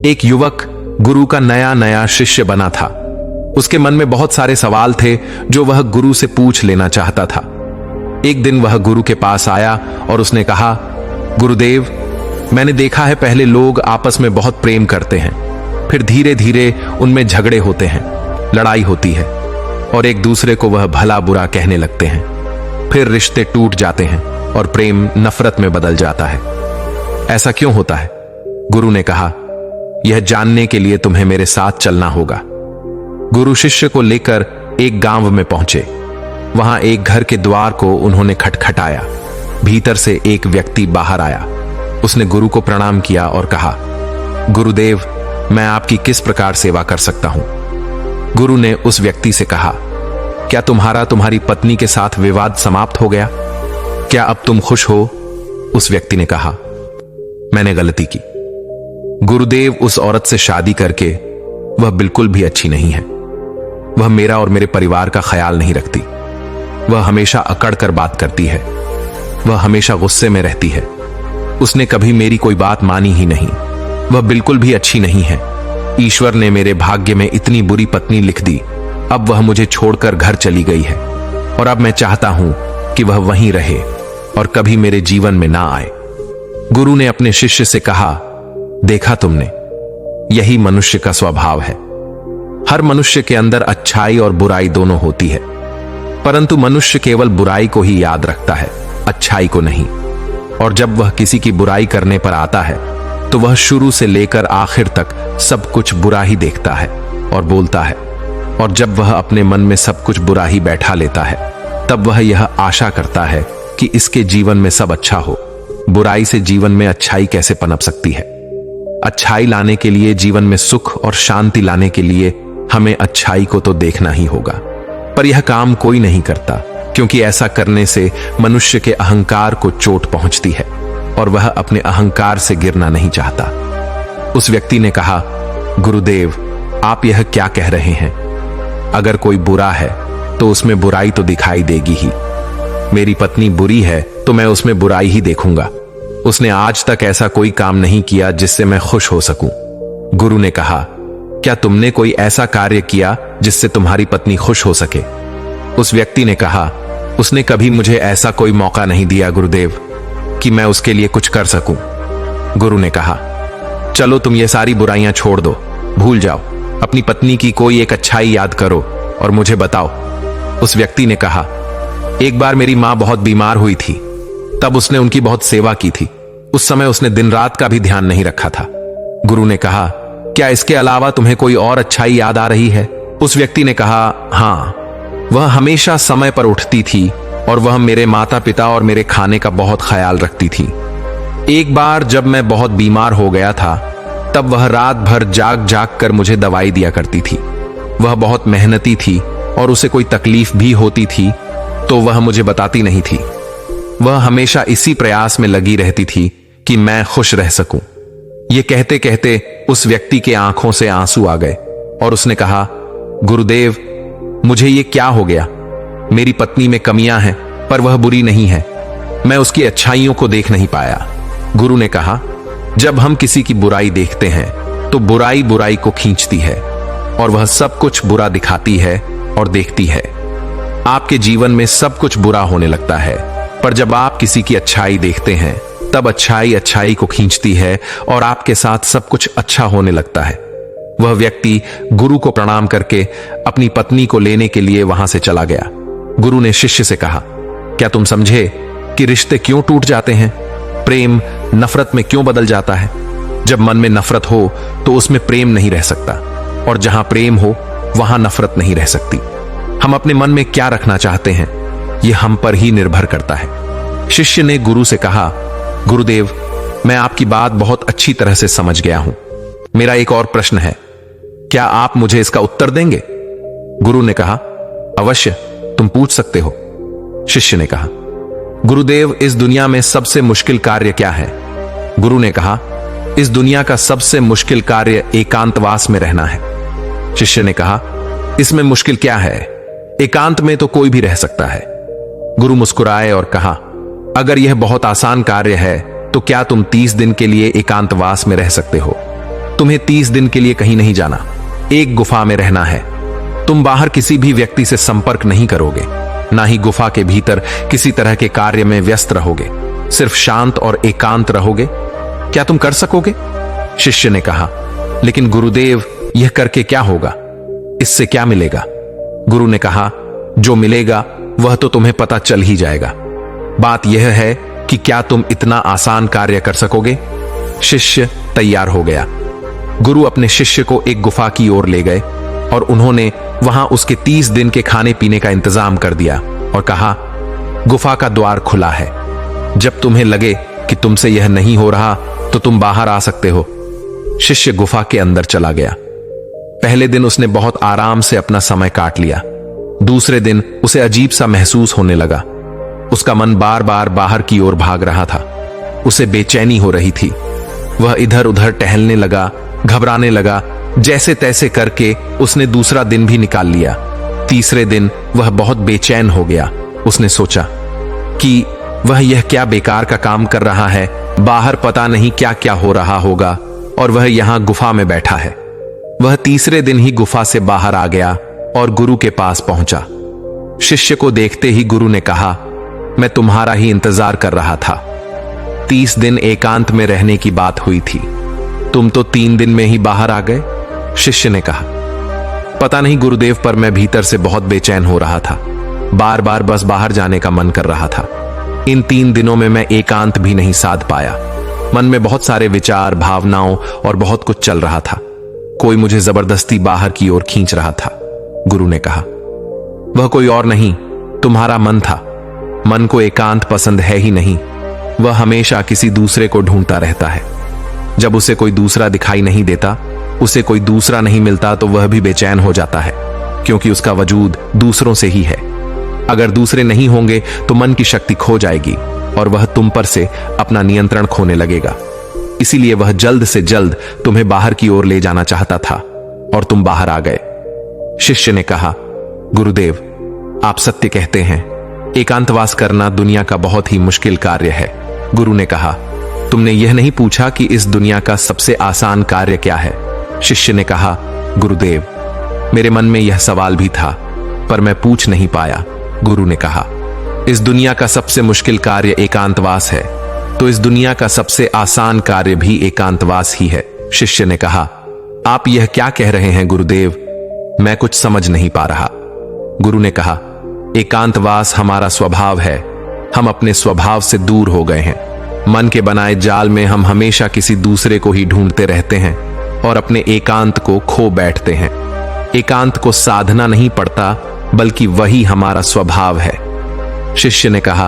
एक युवक गुरु का नया नया शिष्य बना था। उसके मन में बहुत सारे सवाल थे जो वह गुरु से पूछ लेना चाहता था। एक दिन वह गुरु के पास आया और उसने कहा, गुरुदेव, मैंने देखा है पहले लोग आपस में बहुत प्रेम करते हैं, फिर धीरे धीरे उनमें झगड़े होते हैं, लड़ाई होती है और एक दूसरे को वह भला बुरा कहने लगते हैं। फिर रिश्ते टूट जाते हैं और प्रेम नफरत में बदल जाता है। ऐसा क्यों होता है? गुरु ने कहा, यह जानने के लिए तुम्हें मेरे साथ चलना होगा। गुरु शिष्य को लेकर एक गांव में पहुंचे। वहां एक घर के द्वार को उन्होंने खटखटाया। भीतर से एक व्यक्ति बाहर आया। उसने गुरु को प्रणाम किया और कहा, गुरुदेव, मैं आपकी किस प्रकार सेवा कर सकता हूं? गुरु ने उस व्यक्ति से कहा, क्या तुम्हारी पत्नी के साथ विवाद समाप्त हो गया? क्या अब तुम खुश हो? उस व्यक्ति ने कहा, मैंने गलती की। गुरुदेव, उस औरत से शादी करके वह बिल्कुल भी अच्छी नहीं है। वह मेरा और मेरे परिवार का ख्याल नहीं रखती। वह हमेशा अकड़ कर बात करती है। वह हमेशा गुस्से में रहती है। उसने कभी मेरी कोई बात मानी ही नहीं। वह बिल्कुल भी अच्छी नहीं है। ईश्वर ने मेरे भाग्य में इतनी बुरी पत्नी लिख दी। अब वह मुझे छोड़कर घर चली गई है और अब मैं चाहता हूं कि वह वहीं रहे और कभी मेरे जीवन में ना आए। गुरु ने अपने शिष्य से कहा, देखा तुमने, यही मनुष्य का स्वभाव है। हर मनुष्य के अंदर अच्छाई और बुराई दोनों होती है, परंतु मनुष्य केवल बुराई को ही याद रखता है, अच्छाई को नहीं। और जब वह किसी की बुराई करने पर आता है तो वह शुरू से लेकर आखिर तक सब कुछ बुरा ही देखता है और बोलता है। और जब वह अपने मन में सब कुछ बुरा ही बैठा लेता है, तब वह यह आशा करता है कि इसके जीवन में सब अच्छा हो। बुराई से जीवन में अच्छाई कैसे पनप सकती है? अच्छाई लाने के लिए, जीवन में सुख और शांति लाने के लिए हमें अच्छाई को तो देखना ही होगा। पर यह काम कोई नहीं करता, क्योंकि ऐसा करने से मनुष्य के अहंकार को चोट पहुंचती है और वह अपने अहंकार से गिरना नहीं चाहता। उस व्यक्ति ने कहा, गुरुदेव, आप यह क्या कह रहे हैं? अगर कोई बुरा है तो उसमें बुराई तो दिखाई देगी ही। मेरी पत्नी बुरी है तो मैं उसमें बुराई ही देखूंगा। उसने आज तक ऐसा कोई काम नहीं किया जिससे मैं खुश हो सकूं। गुरु ने कहा, क्या तुमने कोई ऐसा कार्य किया जिससे तुम्हारी पत्नी खुश हो सके? उस व्यक्ति ने कहा, उसने कभी मुझे ऐसा कोई मौका नहीं दिया गुरुदेव कि मैं उसके लिए कुछ कर सकूं। गुरु ने कहा, चलो तुम ये सारी बुराइयां छोड़ दो, भूल जाओ। अपनी पत्नी की कोई एक अच्छाई याद करो और मुझे बताओ। उस व्यक्ति ने कहा, एक बार मेरी मां बहुत बीमार हुई थी, तब उसने उनकी बहुत सेवा की थी। उस समय उसने दिन रात का भी ध्यान नहीं रखा था। गुरु ने कहा, क्या इसके अलावा तुम्हें कोई और अच्छाई याद आ रही है? उस व्यक्ति ने कहा, हां, वह हमेशा समय पर उठती थी और वह मेरे माता पिता और मेरे खाने का बहुत ख्याल रखती थी। एक बार जब मैं बहुत बीमार हो गया था, तब वह रात भर जाग जाग कर मुझे दवाई दिया करती थी। वह बहुत मेहनती थी और उसे कोई तकलीफ भी होती थी तो वह मुझे बताती नहीं थी। वह हमेशा इसी प्रयास में लगी रहती थी कि मैं खुश रह सकूं। यह कहते कहते उस व्यक्ति के आंखों से आंसू आ गए और उसने कहा, गुरुदेव, मुझे ये क्या हो गया? मेरी पत्नी में कमियां हैं पर वह बुरी नहीं है। मैं उसकी अच्छाइयों को देख नहीं पाया। गुरु ने कहा, जब हम किसी की बुराई देखते हैं तो बुराई बुराई को खींचती है और वह सब कुछ बुरा दिखाती है और देखती है। आपके जीवन में सब कुछ बुरा होने लगता है, पर जब आप किसी की अच्छाई देखते हैं तब अच्छाई अच्छाई को खींचती है और आपके साथ सब कुछ अच्छा होने लगता है। वह व्यक्ति गुरु को प्रणाम करके अपनी पत्नी को लेने के लिए वहां से चला गया। गुरु ने शिष्य से कहा, क्या तुम समझे कि रिश्ते क्यों टूट जाते हैं? प्रेम नफरत में क्यों बदल जाता है? जब मन में नफरत हो तो उसमें प्रेम नहीं रह सकता, और जहां प्रेम हो वहां नफरत नहीं रह सकती। हम अपने मन में क्या रखना चाहते हैं, यह हम पर ही निर्भर करता है। शिष्य ने गुरु से कहा, गुरुदेव, मैं आपकी बात बहुत अच्छी तरह से समझ गया हूं। मेरा एक और प्रश्न है, क्या आप मुझे इसका उत्तर देंगे? गुरु ने कहा, अवश्य, तुम पूछ सकते हो। शिष्य ने कहा, गुरुदेव, इस दुनिया में सबसे मुश्किल कार्य क्या है? गुरु ने कहा, इस दुनिया का सबसे मुश्किल कार्य एकांतवास में रहना है। शिष्य ने कहा, इसमें मुश्किल क्या है? एकांत में तो कोई भी रह सकता है। गुरु मुस्कुराए और कहा, अगर यह बहुत आसान कार्य है तो क्या तुम 30 दिन के लिए एकांतवास में रह सकते हो? तुम्हें 30 दिन के लिए कहीं नहीं जाना, एक गुफा में रहना है। तुम बाहर किसी भी व्यक्ति से संपर्क नहीं करोगे, ना ही गुफा के भीतर किसी तरह के कार्य में व्यस्त रहोगे, सिर्फ शांत और एकांत रहोगे। क्या तुम कर सकोगे? शिष्य ने कहा, लेकिन गुरुदेव, यह करके क्या होगा? इससे क्या मिलेगा? गुरु ने कहा, जो मिलेगा वह तो तुम्हें पता चल ही जाएगा। बात यह है कि क्या तुम इतना आसान कार्य कर सकोगे? शिष्य तैयार हो गया। गुरु अपने शिष्य को एक गुफा की ओर ले गए और उन्होंने वहां उसके 30 दिन के खाने पीने का इंतजाम कर दिया और कहा, गुफा का द्वार खुला है। जब तुम्हें लगे कि तुमसे यह नहीं हो रहा तो तुम बाहर आ सकते हो। शिष्य गुफा के अंदर चला गया। पहले दिन उसने बहुत आराम से अपना समय काट लिया। दूसरे दिन उसे अजीब सा महसूस होने लगा। उसका मन बार बार बाहर की ओर भाग रहा था। उसे बेचैनी हो रही थी। वह इधर उधर टहलने लगा, घबराने लगा। जैसे तैसे करके उसने दूसरा दिन भी निकाल लिया। तीसरे दिन वह बहुत बेचैन हो गया। उसने सोचा कि वह यह क्या बेकार का काम कर रहा है, बाहर पता नहीं क्या क्या हो रहा होगा और वह यहां गुफा में बैठा है। वह तीसरे दिन ही गुफा से बाहर आ गया और गुरु के पास पहुंचा। शिष्य को देखते ही गुरु ने कहा, मैं तुम्हारा ही इंतजार कर रहा था। 30 दिन एकांत में रहने की बात हुई थी, तुम तो 3 दिन में ही बाहर आ गए। शिष्य ने कहा, पता नहीं गुरुदेव, पर मैं भीतर से बहुत बेचैन हो रहा था। बार बार बस बाहर जाने का मन कर रहा था। इन 3 दिनों में मैं एकांत भी नहीं साध पाया। मन में बहुत सारे विचार, भावनाओं और बहुत कुछ चल रहा था। कोई मुझे जबरदस्ती बाहर की ओर खींच रहा था। गुरु ने कहा, वह कोई और नहीं, तुम्हारा मन था। मन को एकांत पसंद है ही नहीं। वह हमेशा किसी दूसरे को ढूंढता रहता है। जब उसे कोई दूसरा दिखाई नहीं देता, उसे कोई दूसरा नहीं मिलता, तो वह भी बेचैन हो जाता है, क्योंकि उसका वजूद दूसरों से ही है। अगर दूसरे नहीं होंगे तो मन की शक्ति खो जाएगी और वह तुम पर से अपना नियंत्रण खोने लगेगा। इसीलिए वह जल्द से जल्द तुम्हें बाहर की ओर ले जाना चाहता था और तुम बाहर आ गए। शिष्य ने कहा, गुरुदेव, आप सत्य कहते हैं। एकांतवास करना दुनिया का बहुत ही मुश्किल कार्य है। गुरु ने कहा, तुमने यह नहीं पूछा कि इस दुनिया का सबसे आसान कार्य क्या है? शिष्य ने कहा, गुरुदेव, मेरे मन में यह सवाल भी था, पर मैं पूछ नहीं पाया। गुरु ने कहा, इस दुनिया का सबसे मुश्किल कार्य एकांतवास है, तो इस दुनिया का सबसे आसान कार्य भी एकांतवास ही है। शिष्य ने कहा, आप यह क्या कह रहे हैं गुरुदेव? मैं कुछ समझ नहीं पा रहा। गुरु ने कहा, एकांतवास हमारा स्वभाव है। हम अपने स्वभाव से दूर हो गए हैं। मन के बनाए जाल में हम हमेशा किसी दूसरे को ही ढूंढते रहते हैं और अपने एकांत को खो बैठते हैं। एकांत को साधना नहीं पड़ता, बल्कि वही हमारा स्वभाव है। शिष्य ने कहा,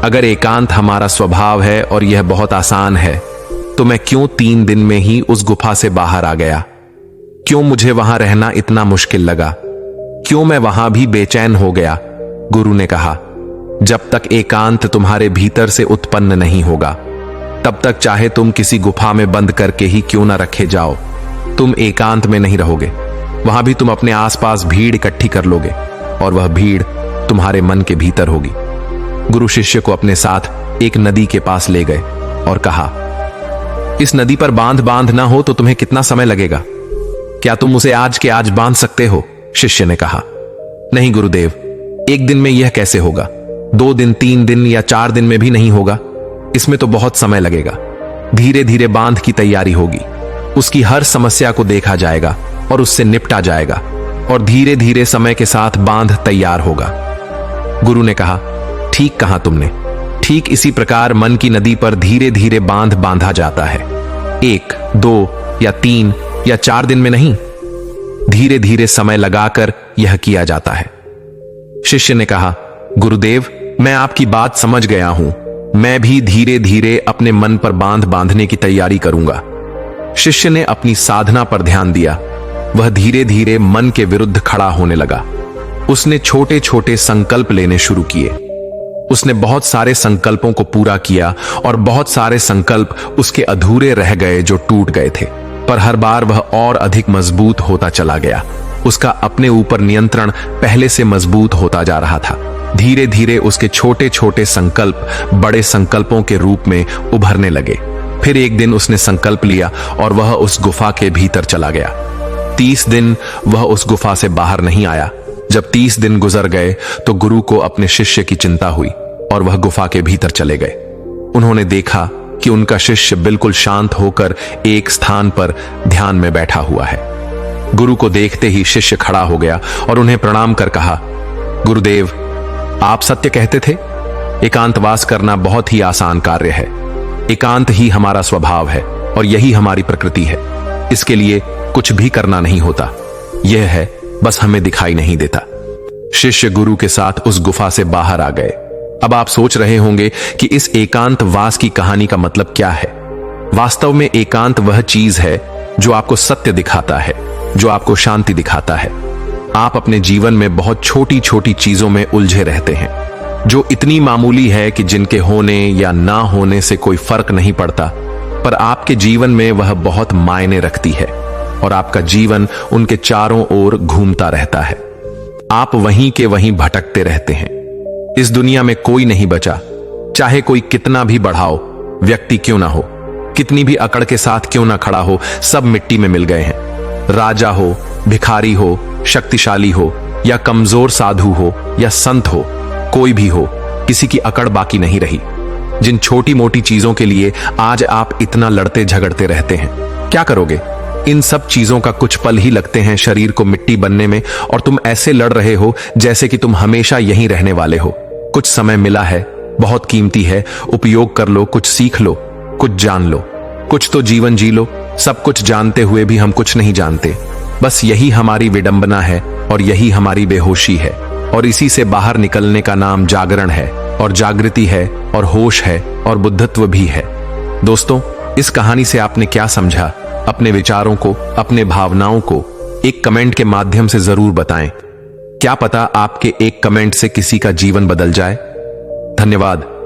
अगर एकांत हमारा स्वभाव है और यह बहुत आसान है, तो मैं क्यों 3 दिन में ही उस गुफा से बाहर आ गया? क्यों मुझे वहां रहना इतना मुश्किल लगा? क्यों मैं वहां भी बेचैन हो गया? गुरु ने कहा, जब तक एकांत तुम्हारे भीतर से उत्पन्न नहीं होगा, तब तक चाहे तुम किसी गुफा में बंद करके ही क्यों ना रखे जाओ, तुम एकांत में नहीं रहोगे। वहां भी तुम अपने आसपास भीड़ इकट्ठी कर लोगे और वह भीड़ तुम्हारे मन के भीतर होगी। गुरु शिष्य को अपने साथ एक नदी के पास ले गए और कहा, इस नदी पर बांध ना हो तो तुम्हें कितना समय लगेगा? क्या तुम उसे आज के आज बांध सकते हो? शिष्य ने कहा, नहीं गुरुदेव, 1 दिन में यह कैसे होगा? 2 दिन, 3 दिन या 4 दिन में भी नहीं होगा। इसमें तो बहुत समय लगेगा। धीरे धीरे बांध की तैयारी होगी। उसकी हर समस्या को देखा जाएगा और उससे निपटा जाएगा और धीरे धीरे समय के साथ बांध तैयार होगा। गुरु ने कहा, ठीक कहा तुमने। ठीक इसी प्रकार मन की नदी पर धीरे धीरे बांध बांधा जाता है। 1, 2 या 3 या 4 दिन में नहीं, धीरे धीरे समय लगाकर यह किया जाता है। शिष्य ने कहा, गुरुदेव, मैं आपकी बात समझ गया हूं। मैं भी धीरे धीरे अपने मन पर बांध बांधने की तैयारी करूंगा। शिष्य ने अपनी साधना पर ध्यान दिया। वह धीरे धीरे मन के विरुद्ध खड़ा होने लगा। उसने छोटे छोटे संकल्प लेने शुरू किए। उसने बहुत सारे संकल्पों को पूरा किया और बहुत सारे संकल्प उसके अधूरे रह गए जो टूट गए थे, पर हर बार वह और अधिक मजबूत होता चला गया। उसका अपने ऊपर नियंत्रण पहले से मजबूत होता जा रहा था। धीरे धीरे उसके छोटे छोटे संकल्प बड़े संकल्पों के रूप में उभरने लगे। फिर एक दिन उसने संकल्प लिया और वह उस गुफा के भीतर चला गया। 30 दिन वह उस गुफा से बाहर नहीं आया। जब 30 दिन गुजर गए तो गुरु को अपने शिष्य की चिंता हुई और वह गुफा के भीतर चले गए। उन्होंने देखा कि उनका शिष्य बिल्कुल शांत होकर एक स्थान पर ध्यान में बैठा हुआ है। गुरु को देखते ही शिष्य खड़ा हो गया और उन्हें प्रणाम कर कहा, गुरुदेव, आप सत्य कहते थे। एकांतवास करना बहुत ही आसान कार्य है। एकांत ही हमारा स्वभाव है और यही हमारी प्रकृति है। इसके लिए कुछ भी करना नहीं होता। यह है, बस हमें दिखाई नहीं देता। शिष्य गुरु के साथ उस गुफा से बाहर आ गए। अब आप सोच रहे होंगे कि इस एकांतवास की कहानी का मतलब क्या है। वास्तव में एकांत वह चीज है जो आपको सत्य दिखाता है, जो आपको शांति दिखाता है। आप अपने जीवन में बहुत छोटी छोटी चीजों में उलझे रहते हैं, जो इतनी मामूली है कि जिनके होने या ना होने से कोई फर्क नहीं पड़ता, पर आपके जीवन में वह बहुत मायने रखती है और आपका जीवन उनके चारों ओर घूमता रहता है। आप वहीं के वहीं भटकते रहते हैं। इस दुनिया में कोई नहीं बचा, चाहे कोई कितना भी बढ़ाओ व्यक्ति क्यों ना हो, कितनी भी अकड़ के साथ क्यों ना खड़ा हो, सब मिट्टी में मिल गए हैं। राजा हो, भिखारी हो, शक्तिशाली हो या कमजोर साधु हो या संत हो, कोई भी हो, किसी की अकड़ बाकी नहीं रही। जिन छोटी मोटी चीजों के लिए आज आप इतना लड़ते झगड़ते रहते हैं, क्या करोगे? इन सब चीजों का कुछ पल ही लगते हैं शरीर को मिट्टी बनने में और तुम ऐसे लड़ रहे हो जैसे कि तुम हमेशा यहीं रहने वाले हो। कुछ समय मिला है, बहुत कीमती है, उपयोग कर लो, कुछ सीख लो, कुछ जान लो, कुछ तो जीवन जी लो। सब कुछ जानते हुए भी हम कुछ नहीं जानते। बस यही हमारी विडंबना है और यही हमारी बेहोशी है और इसी से बाहर निकलने का नाम जागरण है और जागृति है और होश है और बुद्धत्व भी है। दोस्तों, इस कहानी से आपने क्या समझा? अपने विचारों को, अपने भावनाओं को एक कमेंट के माध्यम से जरूर बताएं। क्या पता आपके एक कमेंट से किसी का जीवन बदल जाए। धन्यवाद।